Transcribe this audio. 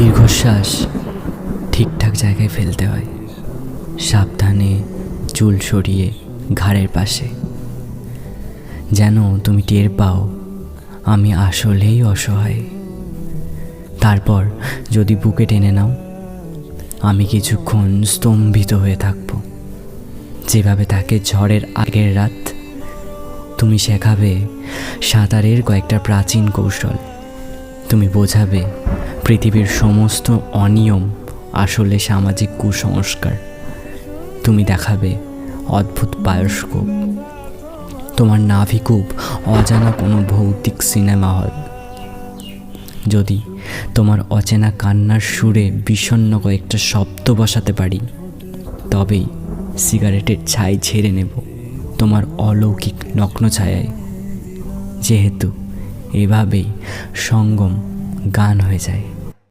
দীর্ঘশ্বাস ঠিকঠাক জায়গায় ফেলতে হয়, সাবধানে চুল সরিয়ে ঘাড়ের পাশে, যেন তুমি টের পাও আমি আসলেই অসহায়। তারপর যদি বুকে টেনে নাও, আমি কিছুক্ষণ স্তম্ভিত হয়ে থাকব, যেভাবে থাকে ঝড়ের আগের রাত। তুমি শেখাবে সাঁতারের কয়েকটা প্রাচীন কৌশল, তুমি বোঝাবে পৃথিবীর সমস্ত অনিয়ম আসলে সামাজিক কুসংস্কার, তুমি দেখাবে অদ্ভুত বায়োস্কোপ, তোমার নাভিকূপ অজানা কোনো ভৌতিক সিনেমা হল। যদি তোমার অচেনা কান্নার সুরে বিষণ্ণ কয়েকটা শব্দ বসাতে পারি, তবেই সিগারেটের ছাই ছেড়ে নেব তোমার অলৌকিক নগ্ন ছায়ায়, যেহেতু এভাবেই সঙ্গম গান হয়ে যায়।